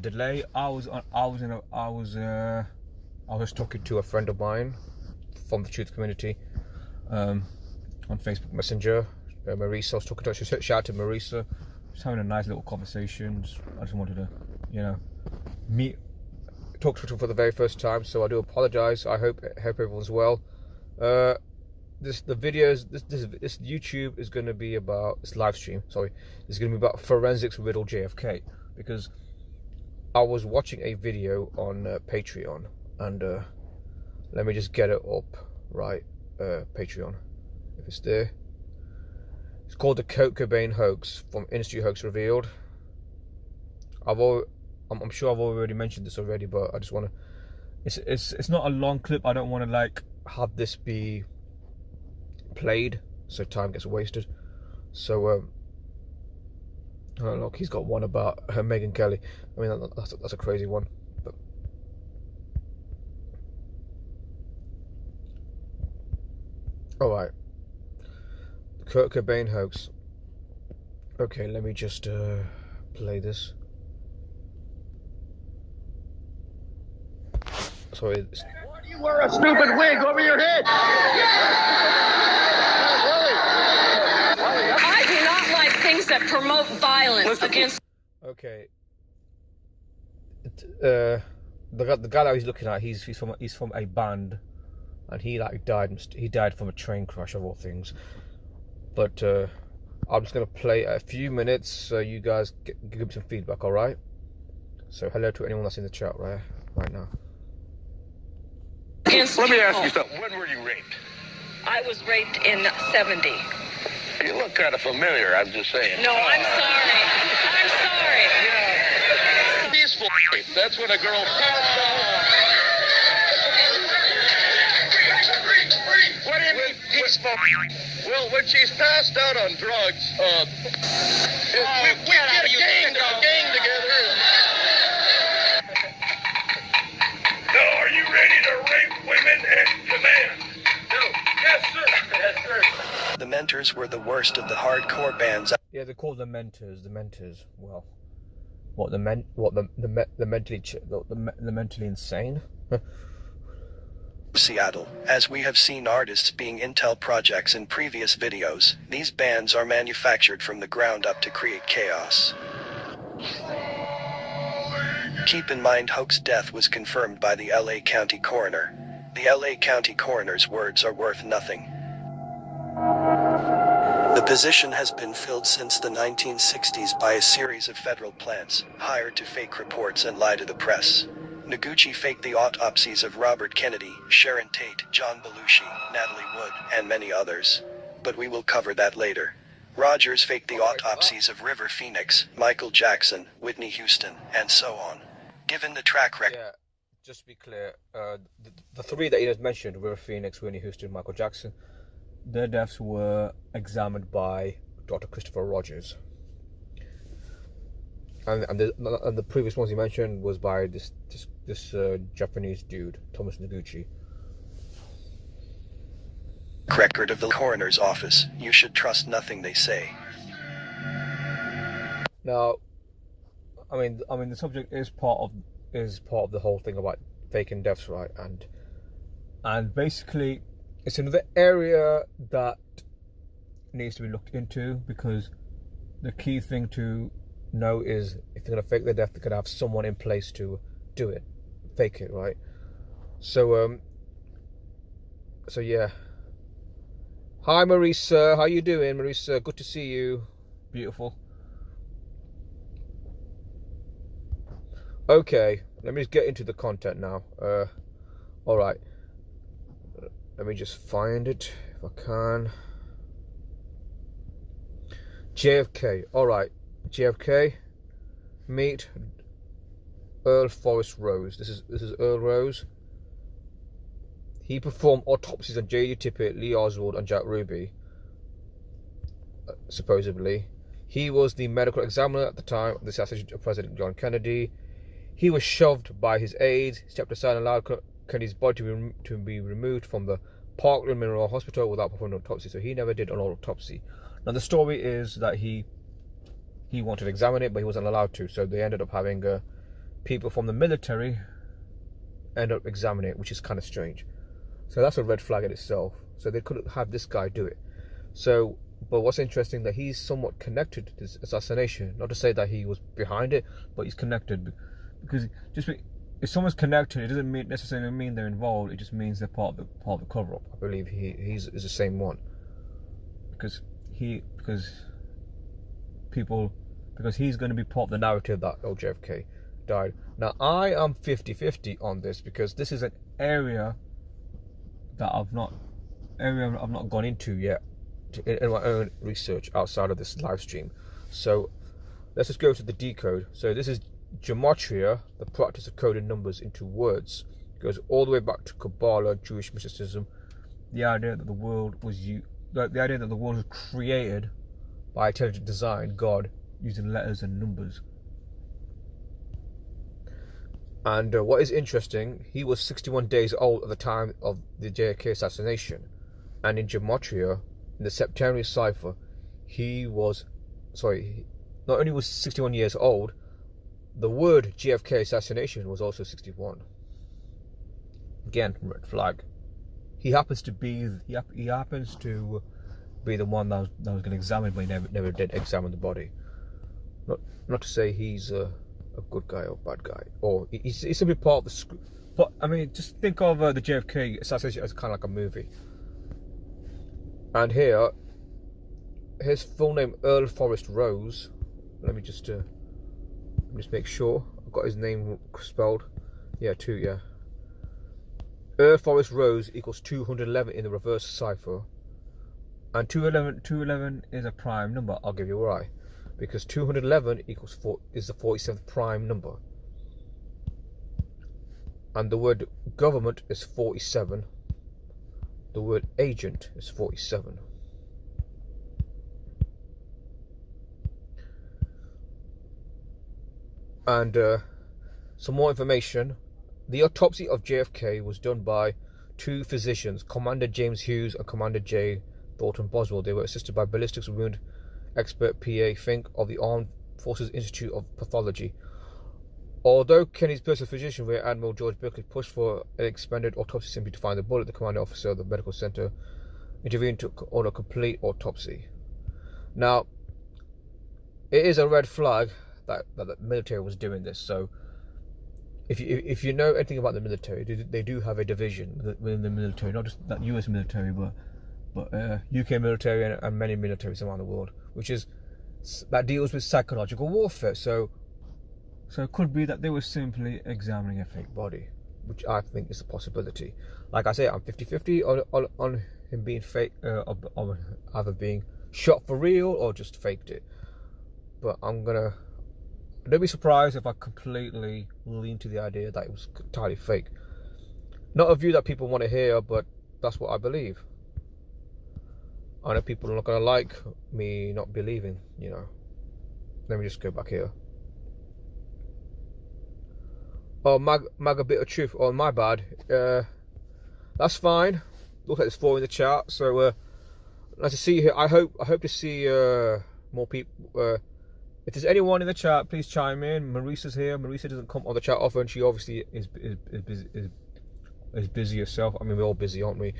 delay. I was talking to a friend of mine from the truth community on Facebook Messenger. Marisa, I was talking to her. Shout out to Marisa. Just having a nice little conversation. I just wanted to, talk to her for the very first time. So I do apologize. I hope everyone's well. This YouTube is going to be about this live stream. Sorry, it's going to be about forensics Riddle JFK, because I was watching a video on Patreon, and let me just get it up. Right, Patreon, if it's there. It's called the Kurt Cobain hoax, from Industry Hoax Revealed. I'm sure I've already mentioned this already, but I just want to. It's not a long clip. I don't want to have this be played so time gets wasted. So I don't know. He's got one about Megyn Kelly. I mean, that's a crazy one. But all right, the Kurt Cobain hoax. Okay, let me just play this. Sorry. Why do you wear a stupid wig over your head? I do not like things that promote violence against. Okay. The guy that he's looking at, he's from a band, and he died from a train crash of all things. But I'm just gonna play a few minutes so you guys give me some feedback. All right. So hello to anyone that's in the chat right now. Let me ask you something. When were you raped? I was raped in 70. You look kind of familiar, I'm just saying. No, I'm sorry. I'm sorry. Yeah. Peaceful rape. That's when a girl passed out. What do you mean peaceful? Well, when she's passed out on drugs, we get a gang together. Now, are you ready to rape women at command? No. Yes, sir. Yes, sir. The Mentors were the worst of the hardcore bands. Yeah, they're called the Mentors. The Mentors. Well, what the mentally insane? Seattle. As we have seen artists being Intel projects in previous videos, these bands are manufactured from the ground up to create chaos. Keep in mind, Hoax's death was confirmed by the LA County Coroner. The LA County Coroner's words are worth nothing. The position has been filled since the 1960s by a series of federal plants, hired to fake reports and lie to the press. Noguchi faked the autopsies of Robert Kennedy, Sharon Tate, John Belushi, Natalie Wood, and many others. But we will cover that later. Rogers faked the autopsies of River Phoenix, Michael Jackson, Whitney Houston, and so on. Given the track record... Yeah, just to be clear, the three that he has mentioned, River Phoenix, Whitney Houston, Michael Jackson, their deaths were examined by Dr. Christopher Rogers. And the previous ones he mentioned was by this Japanese dude, Thomas Noguchi. Record of the coroner's office. You should trust nothing they say. Now, I mean, the subject is part of the whole thing about faking deaths, right? And basically, it's another area that needs to be looked into, because the key thing to know is, if they're gonna fake their death, they could have someone in place to do it, fake it, right? So yeah. Hi Marisa, how you doing, Marisa? Good to see you. Beautiful. Okay, let me just get into the content now. Alright. Let me just find it if I can. JFK. Alright. JFK. Meet Earl Forrest Rose. This is Earl Rose. He performed autopsies on J.D. Tippit, Lee Oswald, and Jack Ruby. Supposedly, he was the medical examiner at the time of the assassination of President John Kennedy. He was shoved by his aides, stepped aside and allowed Kennedy's body to be removed from the Parkland Mineral Hospital without performing an autopsy. So he never did an autopsy. Now the story is that he wanted to examine it, but he wasn't allowed to. So they ended up having people from the military end up examining it, which is kind of strange. So that's a red flag in itself. So they couldn't have this guy do it. So, but what's interesting that he's somewhat connected to this assassination. Not to say that he was behind it, but he's connected, because if someone's connected, it doesn't necessarily mean they're involved. It just means they're part of the cover-up. I believe he's the same one, because he's going to be part of the narrative that JFK died. Now I am 50-50 on this, because this is an area that I've not gone into yet in my own research outside of this live stream. So let's just go to the decode. So this is gematria, the practice of coding numbers into words. It goes all the way back to Kabbalah, Jewish mysticism. The idea that the world was created by intelligent design, God, using letters and numbers. And what is interesting, he was 61 days old at the time of the JFK assassination, and in gematria, in the September cipher, not only was 61 years old, the word JFK assassination was also 61. Again, red flag. He happens to be the one that was going to examine, but he never did examine the body. Not to say he's a good guy or bad guy, or he's simply part of the script. But I mean, just think of the JFK assassination as kind of like a movie. And here, his full name, Earl Forrest Rose. Let me just make sure I've got his name spelled. Yeah, Earl Forrest Rose equals 211 in the reverse cipher, and 211 is a prime number. I'll give you a why. Because 211 is the 47th prime number, and the word government is 47. The word agent is 47. And some more information. The autopsy of JFK was done by two physicians, Commander James Hughes and Commander J. Thornton Boswell. They were assisted by ballistics wound expert P.A. Fink of the Armed Forces Institute of Pathology. Although Kennedy's personal physician, Rear Admiral George Berkeley, pushed for an expanded autopsy simply to find the bullet, the commanding officer of the medical center intervened to order a complete autopsy. Now, it is a red flag that the military was doing this. So, if you know anything about the military, they do have a division within the military, not just that U.S. military, but UK military and many militaries around the world, that deals with psychological warfare. So it could be that they were simply examining a fake body, which I think is a possibility. Like I say, I'm 50-50 on him being fake, on either being shot for real or just faked it. But don't be surprised if I completely lean to the idea that it was entirely fake. Not a view that people want to hear, but that's what I believe. I know people are not going to like me not believing, Let me just go back here. Oh, mag a bit of truth. Oh, my bad. That's fine. Looks like there's 4 in the chat. So, nice to see you here. I hope to see more people. If there's anyone in the chat, please chime in. Marissa's here. Marissa doesn't come on the chat often. She obviously is busy herself. I mean, we're all busy, aren't we?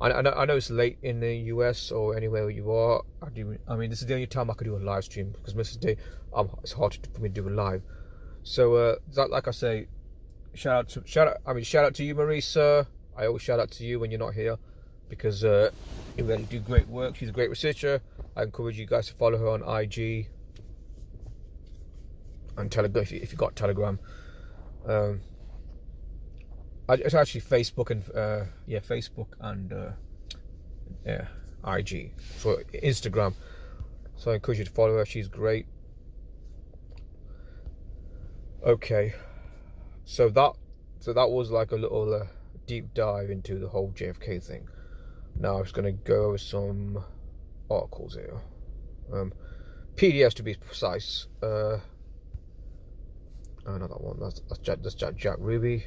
I know it's late in the US or anywhere where you are. I mean, this is the only time I could do a live stream, because most of the day it's hard for me to do a live. So, like I say, shout out to you, Marissa. I always shout out to you when you're not here, because you really do great work. She's a great researcher. I encourage you guys to follow her on IG and Telegram if you got Telegram. It's actually Facebook and IG, so Instagram. So I encourage you to follow her. She's great. Okay, so that was like a little deep dive into the whole JFK thing. Now I'm just gonna go over some articles here, PDFs to be precise. Another one. That's Jack Ruby.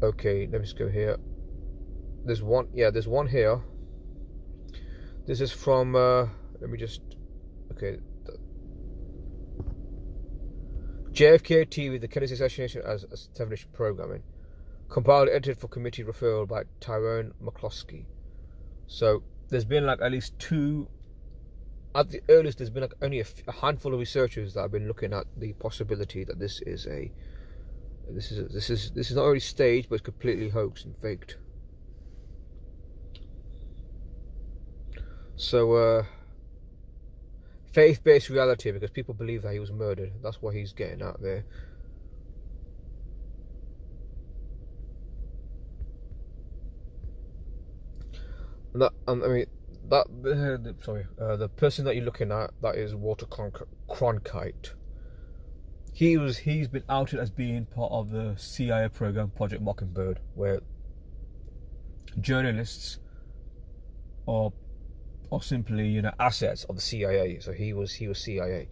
Okay, let me just go here. There's one here. This is from let me just, okay, JFK TV, the Kennedy assassination as television programming. Compiled, edited for committee referral by Tyrone McCloskey. So there's been like at least two. At the earliest, there's been like only a handful of researchers that have been looking at the possibility that this is not only staged but it's completely hoaxed and faked. So faith-based reality, because people believe that he was murdered. That's what he's getting out there. The person that you're looking at, that is Walter Cronkite. He's been outed as being part of the CIA program Project Mockingbird, where journalists are simply assets of the CIA. So he was CIA.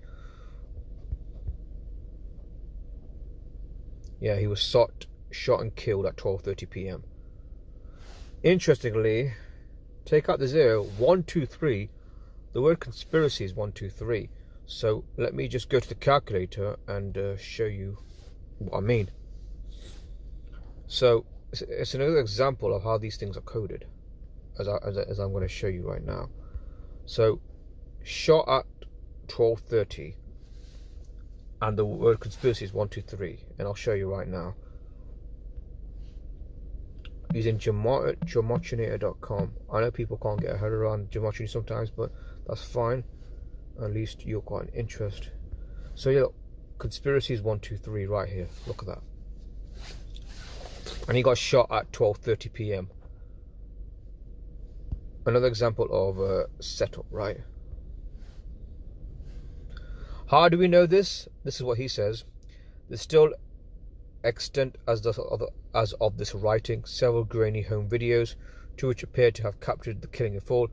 Yeah, he was shot and killed at 12:30 p.m. Interestingly, take out the 0, 1, 2, 3. The word conspiracy is 1, 2, 3. So let me just go to the calculator and show you what I mean. So it's another example of how these things are coded, as I'm going to show you right now. So shot at 12:30, and the word conspiracy is 1, 2, 3, and I'll show you right now. Using gematinator.com. I know people can't get a head around gematria sometimes, but that's fine. At least you've got an interest. So yeah, look, conspiracy is 1, 2, 3 right here. Look at that. And he got shot at 12:30 p.m. Another example of a setup, right? How do we know this? This is what he says. There's still extant as of this writing, several grainy home videos, two which appear to have captured the killing in full.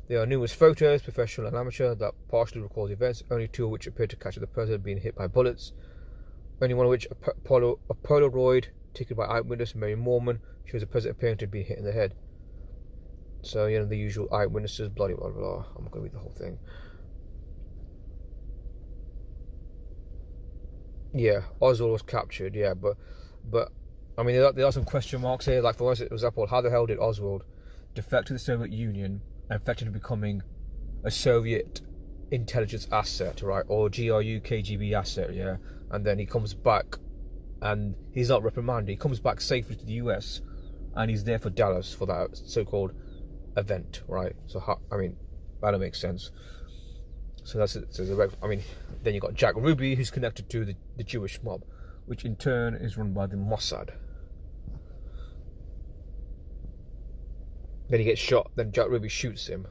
There are numerous photos, professional and amateur, that partially record the events, only two of which appear to capture the president being hit by bullets, only one of which, a Polaroid taken by eyewitness Mary Mormon, shows the president appearing to be hit in the head. So, the usual eyewitnesses, blah, blah, blah. I'm not going to read the whole thing. Yeah, Oswald was captured, yeah, but I mean, there are some question marks here. Like, for example, how the hell did Oswald defect to the Soviet Union and effectively becoming a Soviet intelligence asset, right? Or GRU KGB asset, yeah? And then he comes back and he's not reprimanded. He comes back safely to the US and he's there for Dallas for that so-called event, right? So, I mean, that don't make sense. So that's it. So then you got Jack Ruby, who's connected to the Jewish mob, which in turn is run by the Mossad. Then he gets shot. Then Jack Ruby shoots him.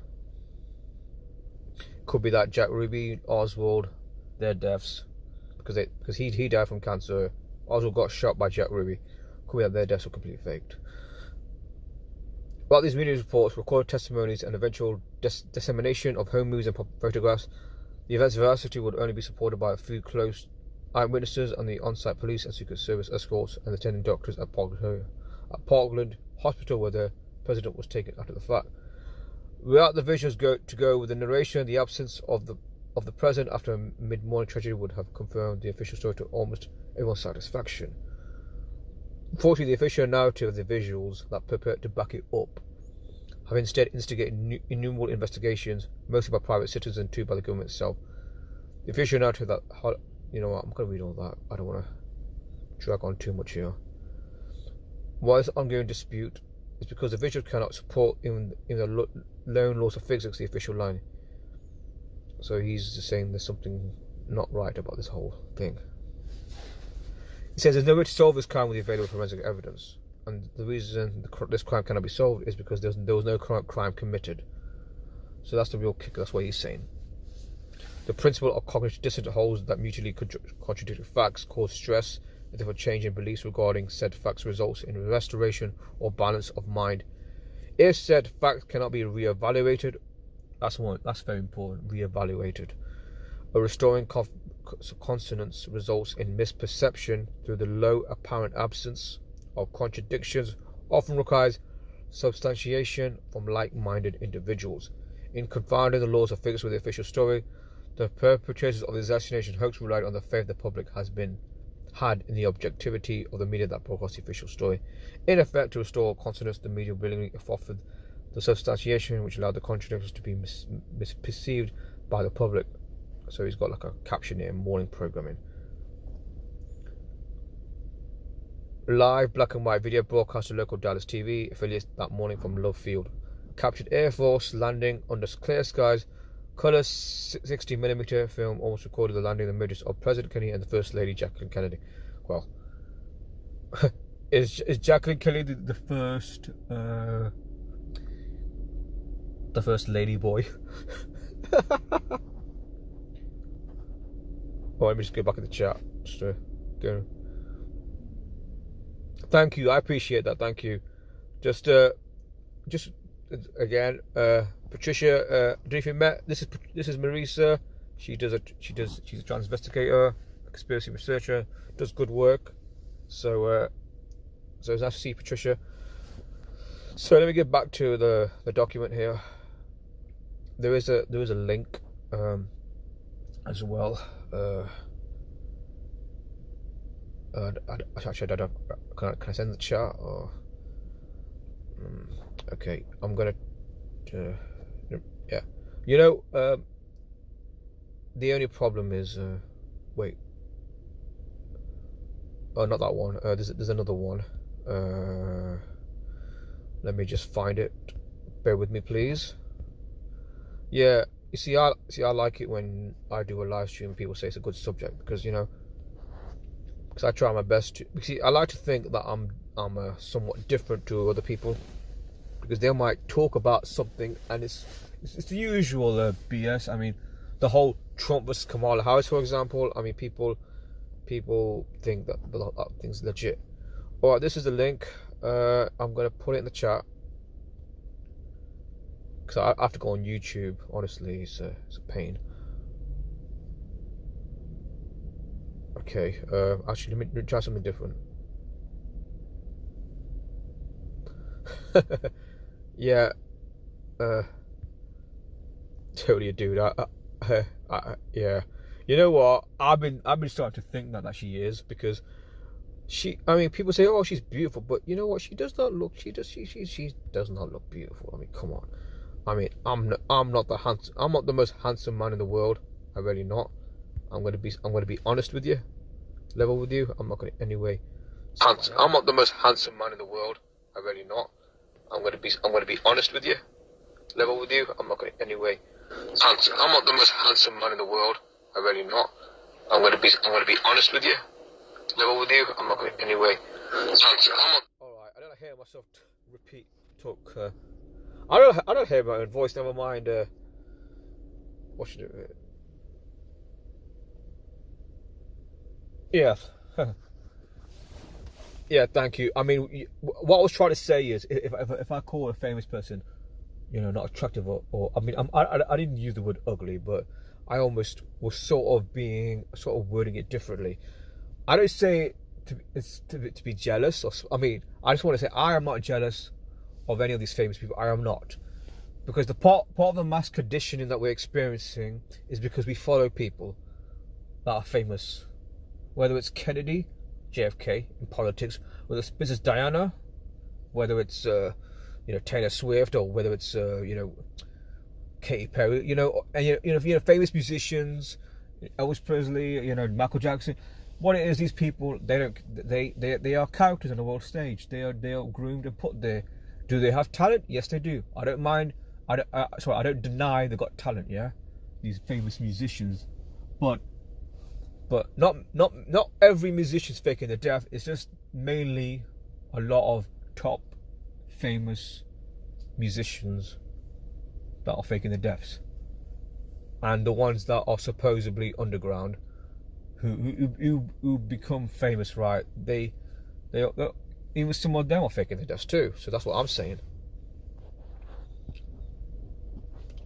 Could be that Jack Ruby, Oswald, their deaths, because he died from cancer. Oswald got shot by Jack Ruby. Could be that their deaths were completely faked. About these media reports, recorded testimonies, and eventual dissemination of home movies and photographs, the event's veracity would only be supported by a few close eyewitnesses and the on-site police and Secret Service escorts and attending doctors at Parkland Hospital, where the president was taken after the fact. Without the visuals go with the narration, the absence of the president after a mid-morning tragedy would have confirmed the official story to almost everyone's satisfaction. Unfortunately, the official narrative of the visuals that purport to back it up have instead instigated innumerable investigations, mostly by private citizens and too by the government itself. The official narrative that, I'm going to read all that. I don't want to drag on too much here. Why this ongoing dispute is because the visuals cannot support even the lone laws of physics, the official line. So he's just saying there's something not right about this whole thing. He says there's no way to solve this crime with the available forensic evidence, and the reason this crime cannot be solved is because there was no crime committed. So that's the real kicker. That's what he's saying. The principle of cognitive dissonance holds that mutually contradictory facts cause stress, and therefore change in beliefs regarding said facts results in restoration or balance of mind. If said facts cannot be re-evaluated, that's very important. Re-evaluated. A restoring consonance results in misperception through the low apparent absence of contradictions, often requires substantiation from like-minded individuals. In confounding the laws of physics with the official story, The perpetrators of the assassination hoax relied on the faith the public had in the objectivity of the media that broadcast the official story. In effect, to restore confidence, the media willingly offered the substantiation which allowed the contradictions to be misperceived by the public. So he's got like a caption here, morning programming. Live black and white video broadcast to local Dallas TV affiliates that morning from Love Field. Captured Air Force landing under clear skies. Color 60mm film almost recorded the landing and emergence of President Kennedy and the First Lady Jacqueline Kennedy. Well, is Jacqueline Kennedy the first lady boy? Oh, let me just go back in the chat. Just go. Thank you, I appreciate that. Thank you. Just again, Patricia. Don't know if you met. This is Marisa. She's a transvestigator, a conspiracy researcher. Does good work. So it's nice to see Patricia. So let me get back to the document here. There is a link as well. Actually, I don't. Can I send the chat or? Okay, I'm gonna. Yeah, you know, the only problem is wait. Oh, not that one. There's another one. Let me just find it. Bear with me, please. Yeah, you see, I like it when I do a live stream and people say it's a good subject because, you know, because I try my best to. See, I like to think that I'm somewhat different to other people because they might talk about something and it's the usual BS. I mean, the whole Trump versus Kamala Harris, for example. I mean, people think that thing's legit. All right, this is the link. I'm gonna put it in the chat because I have to go on YouTube. Honestly, it's a pain. Okay, actually, let me try something different. Yeah, totally a dude. Yeah, you know what? I've been starting to think that she is because I mean, people say, oh, she's beautiful, but you know what? She does not look. She does not look beautiful. I mean, come on. I mean, I'm not the most handsome man in the world. I'm really not. I'm gonna be honest with you, level with you. I'm not gonna anyway. I'm not the most handsome man in the world. I'm really not. I'm gonna be honest with you, level with you. I'm not gonna anyway. I'm not the most handsome man in the world. I'm really not. I'm gonna be honest with you, level with you. I'm not gonna anyway. All right. I don't hear myself talk. I don't hear my own voice. Never mind. What should I do? Yeah. Yeah, thank you. I mean, what I was trying to say is, if I call a famous person, you know, not attractive or I mean, I didn't use the word ugly, but I almost was sort of wording it differently. I don't say to be jealous, or I mean, I just want to say I am not jealous of any of these famous people. I am not, because the part of the mass conditioning that we're experiencing is because we follow people that are famous. Whether it's Kennedy, JFK in politics, whether it's Princess Diana, whether it's you know, Taylor Swift, or whether it's you know, Katy Perry, you know, and you know, famous musicians, Elvis Presley, you know, Michael Jackson. What it is, these people, they are characters on the world stage. They are groomed and put there. Do they have talent? Yes, they do. I don't mind. I don't deny they got talent. Yeah, these famous musicians, but not every musician's faking their death. It's just mainly a lot of top famous musicians that are faking their deaths, and the ones that are supposedly underground, who become famous, right? They even some of them are faking their deaths too. So that's what I'm saying.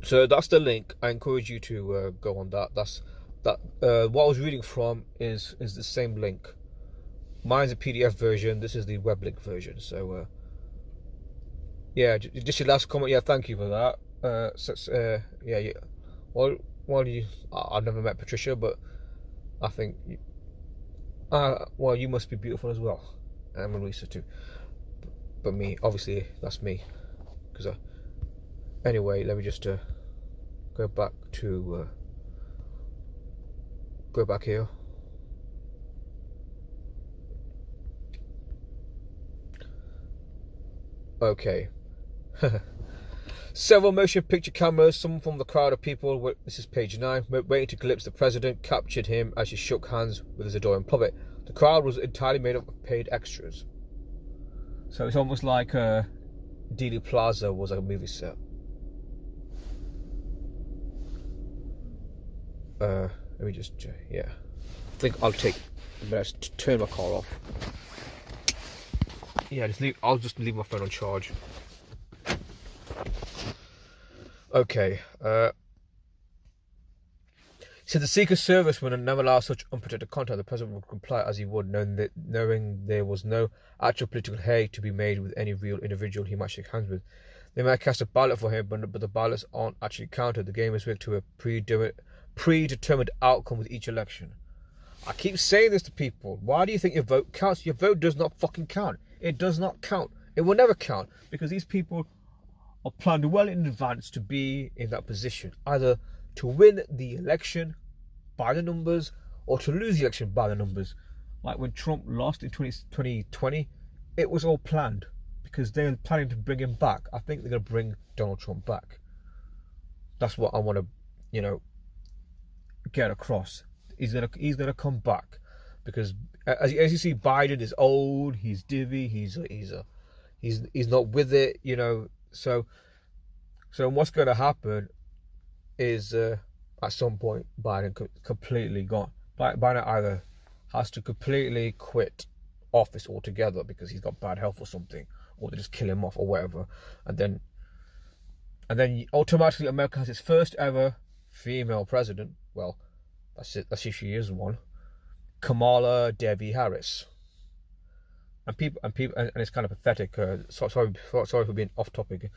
So that's the link. I encourage you to go on that. What I was reading from is the same link. Mine's a PDF version. This is the web link version. So yeah, just your last comment. Yeah, thank you for that. Yeah. Well, well, I've never met Patricia, but I think, well, you must be beautiful as well, and Marisa too. But me, obviously, that's me. Because anyway, let me just go back here. Okay. Several motion picture cameras, some from the crowd of people, this is page 9, waiting to glimpse the president, captured him as he shook hands with his adoring public. The crowd was entirely made up of paid extras. So it's almost like Dealey Plaza was like a movie set. Let me just, yeah. I think I'll turn my car off. Yeah, I'll just leave my phone on charge. Okay. So the Secret Service would never allow such unprotected contact. The president would comply as he would, knowing there was no actual political hay to be made with any real individual he might shake hands with. They might cast a ballot for him, but the ballots aren't actually counted. The game is rigged to a predetermined outcome with each election. I keep saying this to people. Why do you think your vote counts? Your vote does not fucking count. It does not count. It will never count, because these people are planned well in advance to be in that position, either to win the election by the numbers or to lose the election by the numbers. Like when Trump lost in 2020, it was all planned, because they're planning to bring him back. I think they're going to bring Donald Trump back. That's what I want to, get across. He's gonna come back, because as you see, Biden is old. He's divvy. He's not with it. So what's going to happen is at some point Biden either has to completely quit office altogether because he's got bad health or something, or they just kill him off or whatever, and then automatically America has its first ever female president. Well, that's it. That's if she is one. Kamala Devi Harris. And it's kind of pathetic. Sorry for being off topic.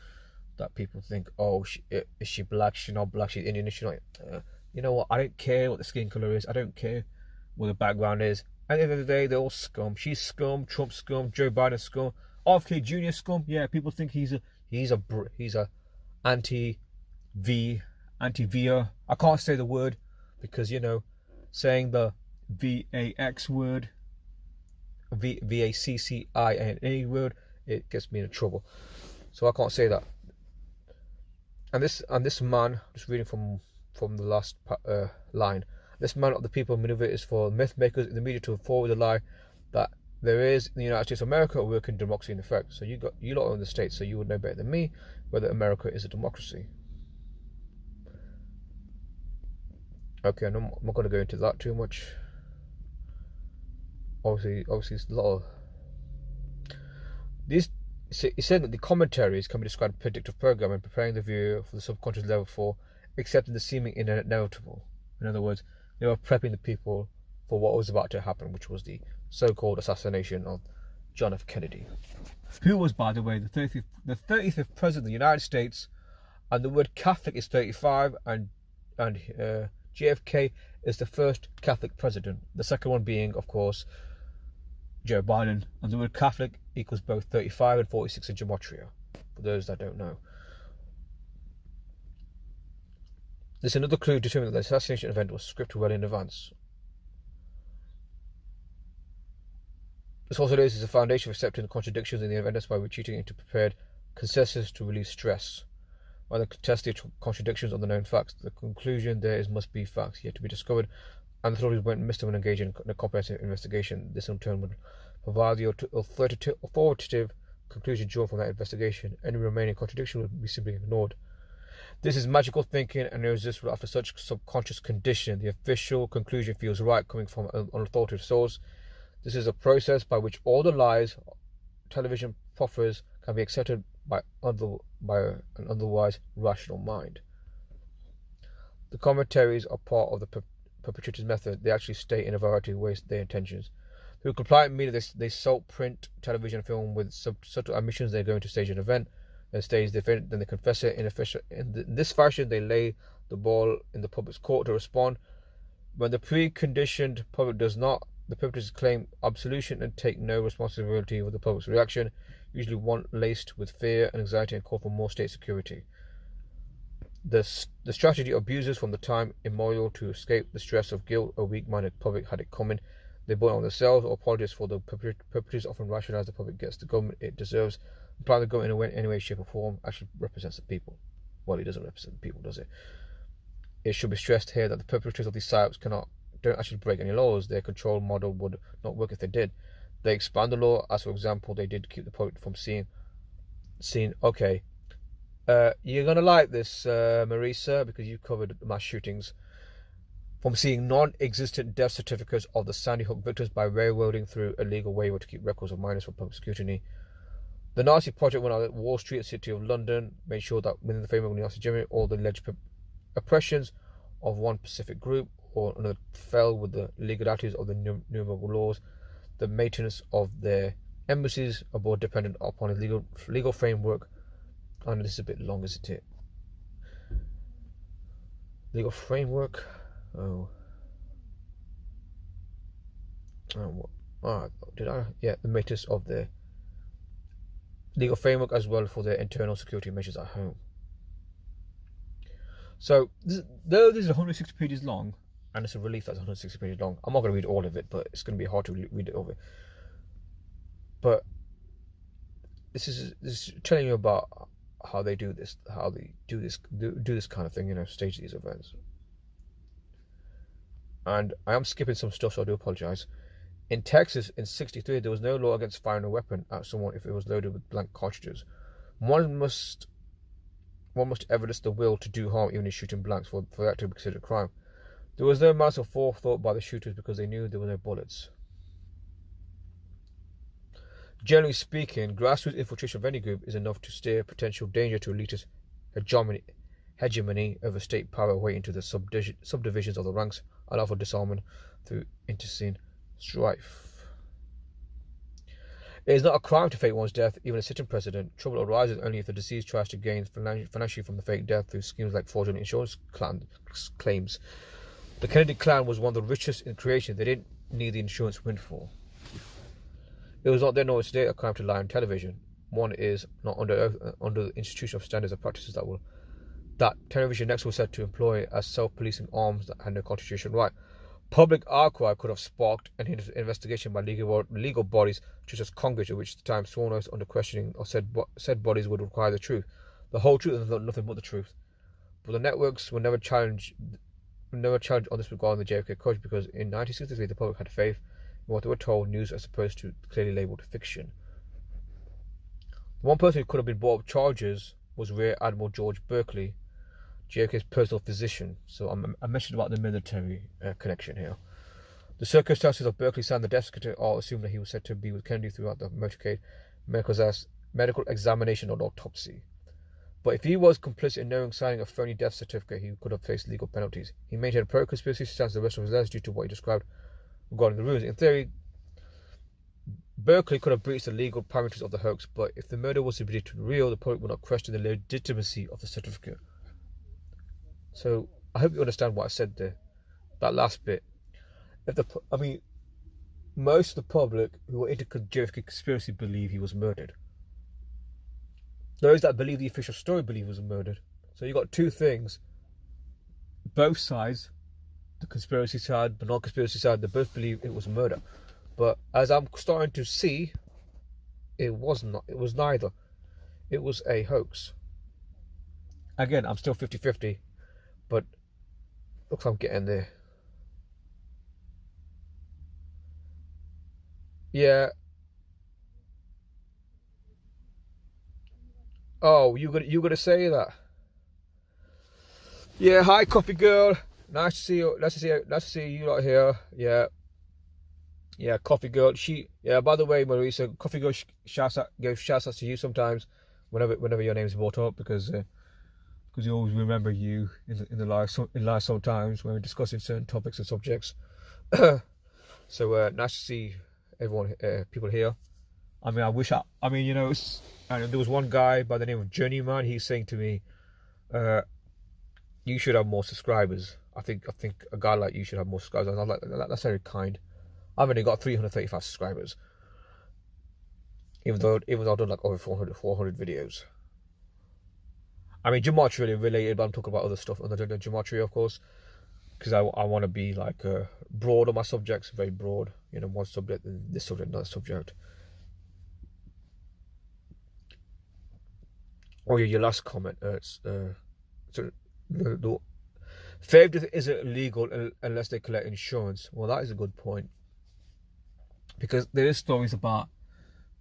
That people think, oh, is she black? She's not black. She's Indian. She's not. You know what? I don't care what the skin color is. I don't care what the background is. At the end of the day, they're all scum. She's scum. Trump's scum. Joe Biden's scum. RFK Jr. scum. Yeah, people think he's a anti-V. I can't say the word because saying the VAX word, VACCINA word, it gets me into trouble. So I can't say that. And this man, just reading from the last line, this man of the people manipulators for myth makers in the media to forward the lie that there is in the United States of America a working democracy in effect. So you lot are in the States, so you would know better than me whether America is a democracy. Okay, I'm not going to go into that too much. Obviously, it's a lot of these. He said that the commentaries can be described as predictive programming, preparing the viewer for the subconscious level for accepting the seeming inevitable. In other words, they were prepping the people for what was about to happen, which was the so-called assassination of John F. Kennedy, who was, by the way, the 35th president of the United States. And the word Catholic is 35, and JFK is the first Catholic president. The second one being, of course, Joe Biden. And the word Catholic equals both 35 and 46 in gematria, for those that don't know. There's another clue determining that the assassination event was scripted well in advance. This also is a foundation for accepting the contradictions in the evidence by retreating into prepared consensus to release stress. Rather than contest the contradictions on the known facts, the conclusion there must be facts yet to be discovered, and the authorities went missed when engaged in a comprehensive investigation. This in turn would provide the authoritative conclusion drawn from that investigation. Any remaining contradiction would be simply ignored. This is magical thinking and irresistible after such subconscious condition. The official conclusion feels right coming from an authoritative source. This is a process by which all the lies television proffers can be accepted by an otherwise rational mind. The commentaries are part of the perpetrator's method. They actually state in a variety of ways their intentions. Through compliant media, they salt print, television, film with subtle admissions. They're going to stage an event, then stage the event, then they confess it. In this fashion, they lay the ball in the public's court to respond. When the preconditioned public does not, the perpetrators claim absolution and take no responsibility for the public's reaction, usually one laced with fear and anxiety, and call for more state security. The strategy abuses from the time immemorial to escape the stress of guilt. A weak-minded public had it coming. They bought on themselves or apologize for the perpetrators. Often rationalize the public gets the government it deserves, implying the government in any way, shape or form actually represents the people. Well, it doesn't represent the people, does it? It should be stressed here that the perpetrators of these psyops don't actually break any laws. Their control model would not work if they did. They expand the law, as for example, they did keep the public from seeing, okay, you're going to like this, Marisa, because you covered mass shootings, from seeing non-existent death certificates of the Sandy Hook victims by railroading through a legal waiver to keep records of minors for public scrutiny. The Nazi project went out at Wall Street, the City of London, made sure that within the framework of the Nazi Germany, all the alleged oppressions of one specific group or another fell with the legalities of the Nuremberg laws. The maintenance of their embassies abroad dependent upon a legal framework. And this is a bit long, isn't it? Legal framework. Yeah, the maintenance of their legal framework as well for their internal security measures at home. So, though this is 160 pages long, and it's a relief that's 160 pages long, I'm not going to read all of it, but it's going to be hard to read it over. But this is telling you about how they do this, do this kind of thing, stage these events. And I am skipping some stuff, so I do apologize. In Texas, in '63, there was no law against firing a weapon at someone if it was loaded with blank cartridges. One must evidence the will to do harm, even in shooting blanks, for that to be considered a crime. There was no massive forethought by the shooters because they knew there were no bullets. Generally speaking, grassroots infiltration of any group is enough to steer potential danger to elitist hegemony over state power away into the subdivisions of the ranks, allow for disarmament through intestine strife. It is not a crime to fake one's death, even a sitting president. Trouble arises only if the deceased tries to gain financially from the fake death through schemes like fraudulent insurance claims. The Kennedy clan was one of the richest in creation. They didn't need the insurance windfall. It was not then nor today a crime to lie on television. One is not under the institution of standards and practices that television next was said to employ as self-policing arms that had no constitutional right. Public outcry could have sparked an investigation by legal bodies such as Congress, at which the time sworn oaths under questioning of said bodies would require the truth, the whole truth, and nothing but the truth. But the networks were never challenged on this regarding the JFK Code, because in 1963 the public had faith in what they were told, news as opposed to clearly labelled fiction. The one person who could have been brought up charges was Rear Admiral George Berkeley, JFK's personal physician. So I mentioned about the military connection here. The circumstances of Berkeley signing the death certificate are assumed that he was said to be with Kennedy throughout the motorcade, medical examination or autopsy. But if he was complicit in knowing signing a phony death certificate, he could have faced legal penalties. He maintained a pro-conspiracy stance the rest of his life due to what he described regarding the rules. In theory, Berkeley could have breached the legal parameters of the hoax, but if the murder was to be real, the public would not question the legitimacy of the certificate. So I hope you understand what I said there, that last bit. Most of the public who were into JFK conspiracy believe he was murdered. Those that believe the official story believe he was murdered. So you got two things. Both sides, the conspiracy side, the non-conspiracy side, they both believe it was murder. But as I'm starting to see, it was not. It was neither. It was a hoax. Again, I'm still 50-50, but looks like I'm getting there. Yeah. Oh, you gonna say that? Yeah. Hi, coffee girl. Nice to see you. Nice to see you out here. Yeah. Yeah, coffee girl. By the way, Marisa, coffee girl gives shouts out to you sometimes, whenever your name is brought up, because you always remember you in live sometimes when we're discussing certain topics and subjects. So nice to see everyone, people here. there was one guy by the name of Journeyman. He's saying to me, you should have more subscribers. I think a guy like you should have more subscribers. I'm like, that's very kind. I've only got 335 subscribers, even though I've done like over 400 videos. I mean, gematria related, but I'm talking about other stuff other than gematria, of course, because I want to be like broad on my subjects, very broad. You know, one subject, this subject, another subject. Oh yeah, your last comment. So the fair death isn't illegal unless they collect insurance. Well, that is a good point, because there is stories about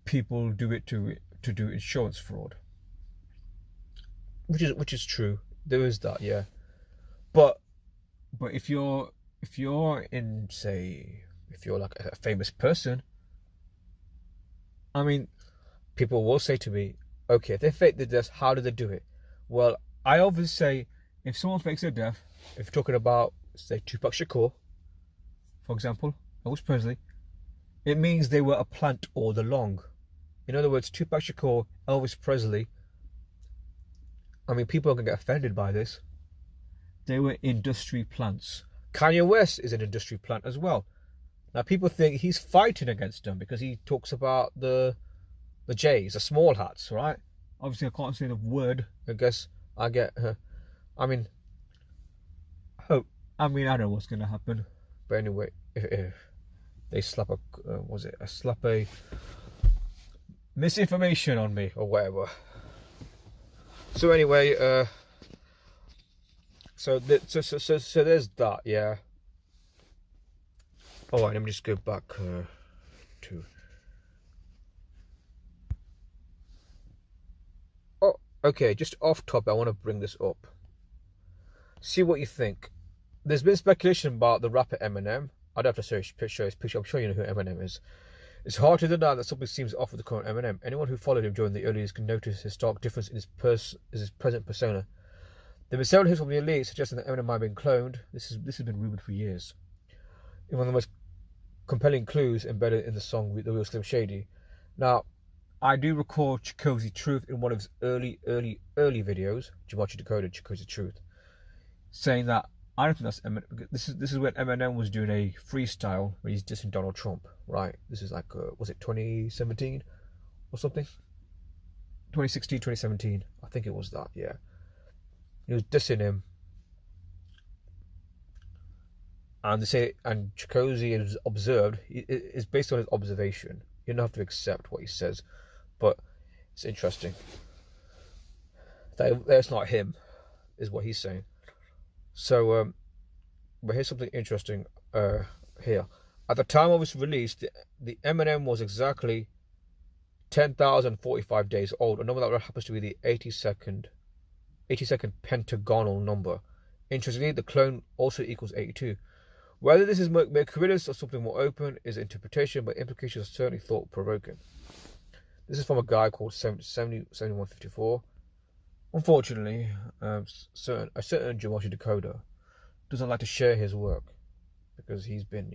people do it to do insurance fraud, which is true. There is that, yeah. But if you're in, say, if you're like a famous person, I mean, people will say to me, okay, if they fake the death, how do they do it? Well, I always say, if someone fakes their death, if you're talking about, say, Tupac Shakur, for example, Elvis Presley, it means they were a plant all along. In other words, Tupac Shakur, Elvis Presley, I mean, people are going to get offended by this. They were industry plants. Kanye West is an industry plant as well. Now, people think he's fighting against them because he talks about the J's, the small hats, right? Obviously, I can't say the word. I guess I get. I mean, hope. I mean, I know what's going to happen. But anyway, if they slap a misinformation on me or whatever. So anyway, so there's that, yeah. Oh, let me just go back to. Oh, okay. Just off topic, I want to bring this up. See what you think. There's been speculation about the rapper Eminem. I'd have to show his picture. I'm sure you know who Eminem is. It's hard to deny that something seems off with the current Eminem. Anyone who followed him during the early years can notice his stark difference in his present persona. There have been several hints from the elite suggesting that Eminem might have been cloned. This has been rumoured for years. In one of the most compelling clues embedded in the song The Real Slim Shady. Now, I do recall Chicozy Truth in one of his early videos, Gematria Decoded, Chicozy Truth, saying that I don't think that's Eminem. This is when Eminem was doing a freestyle where he's dissing Donald Trump, right? This is like, was it 2017 or something? 2016, 2017. I think it was that, yeah. He was dissing him. And they say, and Chicozy is observed, it's based on his observation. You don't have to accept what he says, but it's interesting. That's not him, is what he's saying. So, but here's something interesting here. At the time of its release, the Eminem was exactly 10,045 days old, a number that happens to be the 82nd pentagonal number. Interestingly, the clone also equals 82. Whether this is Mercurius or something more open is interpretation, but implications are certainly thought-provoking. This is from a guy called 7154. Unfortunately, a certain Gematria Decoder doesn't like to share his work because he's been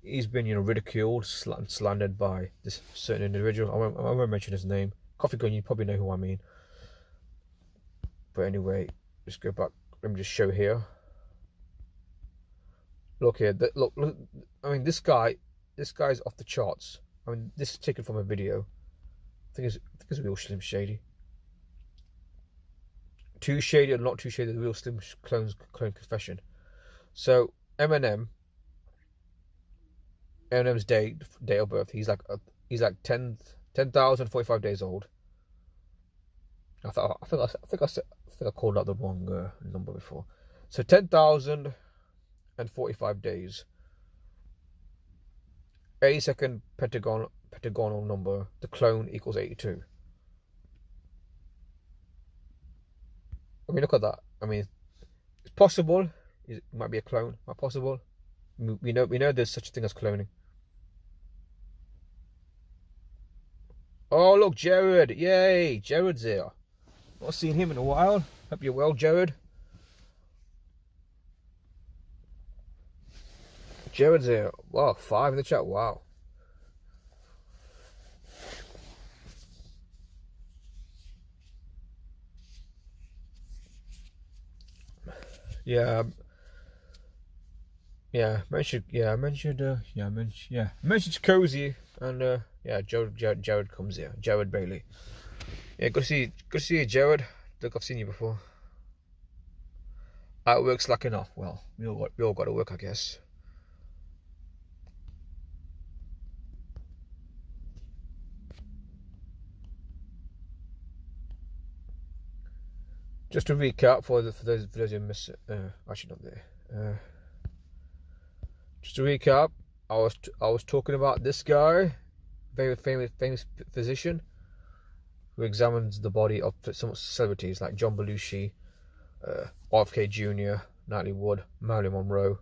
ridiculed, slandered by this certain individual. I won't mention his name. Coffee Gun, you probably know who I mean. But anyway, just go back. Let me just show here. Look here. Look. I mean, this guy's off the charts. I mean, this is taken from a video. I think it's Real Slim Shady. Too Shady or Not Too Shady, the Real Slim Clone Confession. So Eminem's date of birth. He's like 10,045 days old. I think I called out the wrong number before. So 10,045 days. 82nd pentagonal number. The clone equals 82. I mean, look at that. I mean, it's possible. It might be a clone. Not possible. We know there's such a thing as cloning. Oh, look, Jared. Yay, Jared's here. Not seen him in a while. Hope you're well, Jared. Jared's here. Wow, 5 in the chat. Wow. Yeah, I mentioned Cozy, and yeah, Jared comes here. Jared Bailey. Yeah, good to see you, Jared. Look, I've seen you before. At work slacking off. Well, we all got to work, I guess. Just to recap for those who miss it, actually not there. Just to recap, I was talking about this guy, very famous physician, who examines the body of some celebrities like John Belushi, RFK Jr., Natalie Wood, Marilyn Monroe.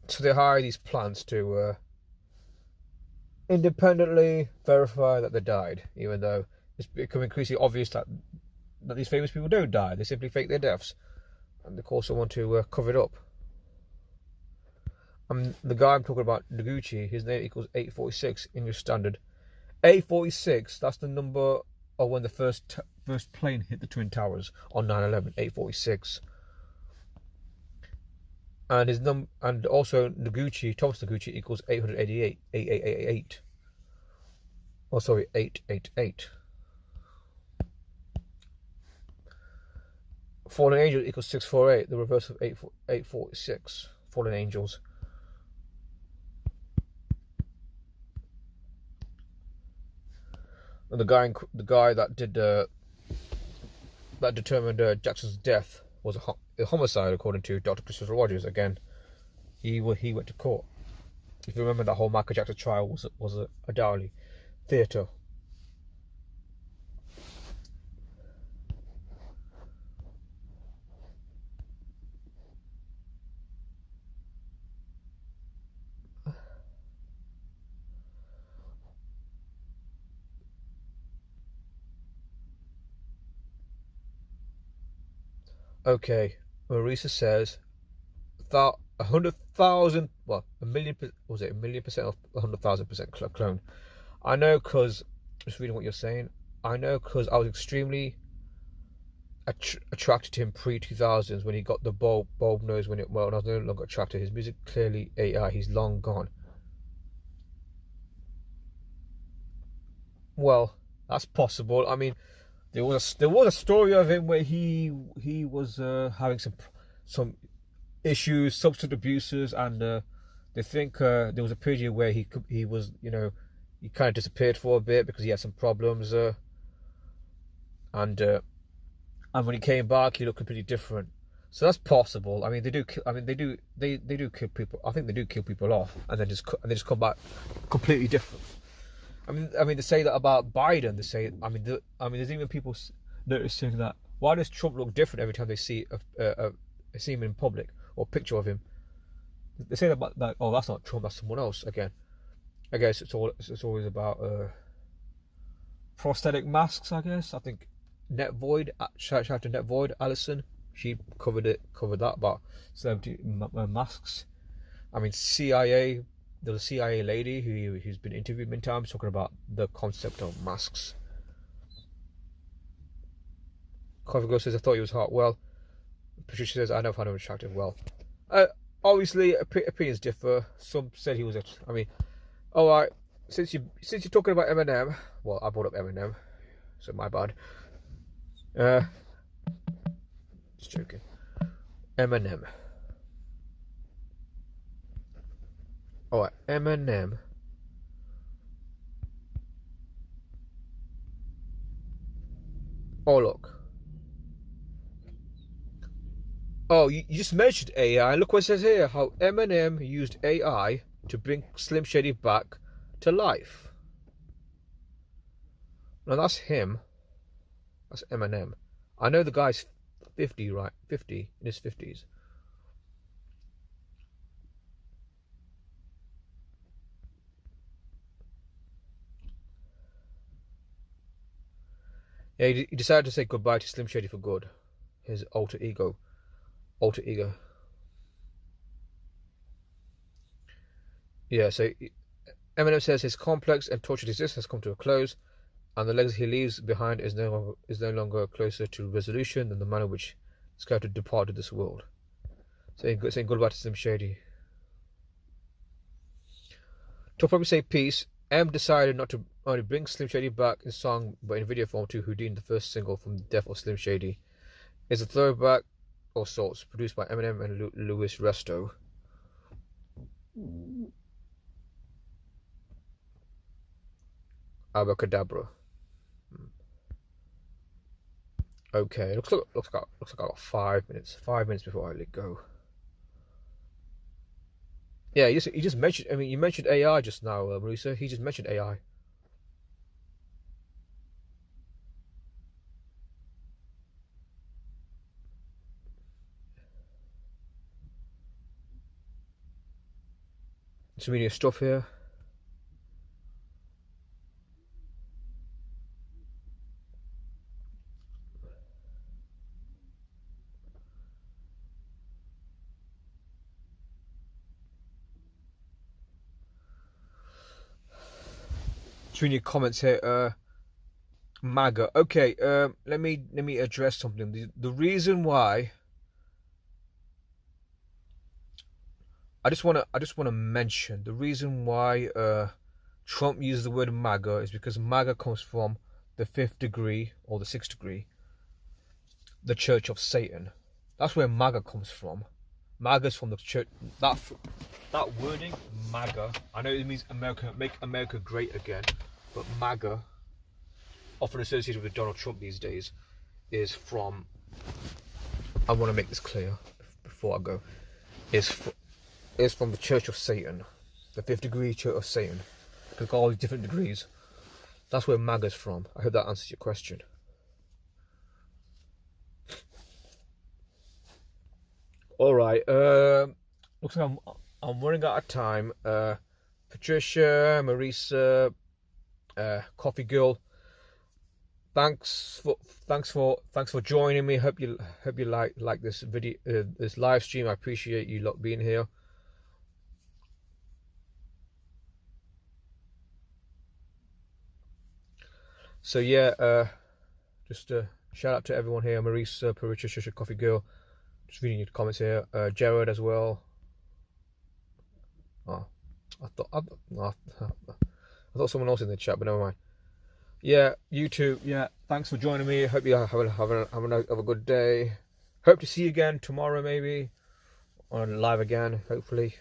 So they hire these plants to independently verify that they died, even though it's becoming increasingly obvious that these famous people don't die. They simply fake their deaths, and they also want to cover it up. The guy I'm talking about, Noguchi, his name equals 846 English Standard. 846, that's the number of when the first plane hit the Twin Towers on 9/11. 846. And and also Noguchi, Thomas Noguchi equals 888. 8888. Oh, sorry, 888. Fallen Angel equals 648, the reverse of 846. Fallen Angels. And the guy that did that determined Jackson's death was a homicide, according to Dr. Christopher Rogers. Again, he went to court. If you remember, that whole Michael Jackson trial was a dowry theatre. Okay, Marisa says that 100,000, well, a million, was it a million% of 100,000% clone? I know, because just reading what you're saying, I know because I was extremely attracted to him pre-2000s when he got the bulb nose. When I was no longer attracted, his music clearly AI. He's long gone. Well, that's possible. I mean, there was a story of him where he was having some issues, substance abuses, and they think there was a period where he was, you know, he kind of disappeared for a bit because he had some problems, and when he came back, he looked completely different. So that's possible. I mean, they do kill people. I think they do kill people off, and then just come back completely different. I mean, they say that about Biden. They say, I mean, there's even people noticing that. Why does Trump look different every time they see him in public or a picture of him? They say that about that. Oh, that's not Trump. That's someone else. Again, I guess it's always about prosthetic masks. I guess I think Net Void. Shout out to Net Void, Alison. She covered that about celebrity masks. I mean, CIA. There's a CIA lady who's been interviewed many times talking about the concept of masks. Coffee Girl says, I thought he was hot. Well, Patricia says, I never found him attractive. Well, obviously opinions differ. Some said he was I mean, alright, since you're talking about Eminem, well, I brought up Eminem, so my bad. Just joking. Eminem. Alright, Eminem. Oh, look. Oh, you just mentioned AI. Look what it says here. How Eminem used AI to bring Slim Shady back to life. Now that's him. That's Eminem. I know the guy's 50, right? 50, in his 50s. Yeah, he decided to say goodbye to Slim Shady for good. His alter ego. Yeah, so Eminem says his complex and tortured existence has come to a close, and the legacy he leaves behind is no longer closer to resolution than the manner which character departed this world. Saying goodbye to Slim Shady. To probably say peace, M decided not to only bring Slim Shady back in song but in video form to Houdini, the first single from the death of Slim Shady. It's a throwback of sorts, produced by Eminem and Louis Resto. Abracadabra. Okay, looks like I got 5 minutes. 5 minutes before I let go. Yeah, he just mentioned. I mean, you mentioned AI just now, Marisa. He just mentioned AI. Some media stuff here. Between your comments here, MAGA. Okay, let me address something. The reason why I just wanna mention the reason why Trump uses the word MAGA is because MAGA comes from the 5th degree or the 6th degree, the Church of Satan. That's where MAGA comes from. MAGA's from the church. That wording, MAGA. I know it means America, make America great again, but MAGA, often associated with Donald Trump these days, is from. I want to make this clear before I go. Is from the Church of Satan, the 5th degree Church of Satan. Because all these different degrees. That's where MAGA's from. I hope that answers your question. All right. Looks like I'm running out of time. Patricia, Marisa, Coffee Girl. Thanks for joining me. Hope you like this video, this live stream. I appreciate you lot being here. So yeah, just shout out to everyone here. Marisa, Patricia, Coffee Girl. Just reading your comments here. Jared as well. Oh, I thought someone else in the chat, but never mind. Yeah, YouTube. Yeah, thanks for joining me. Hope you have a good day. Hope to see you again tomorrow, maybe on live again. Hopefully.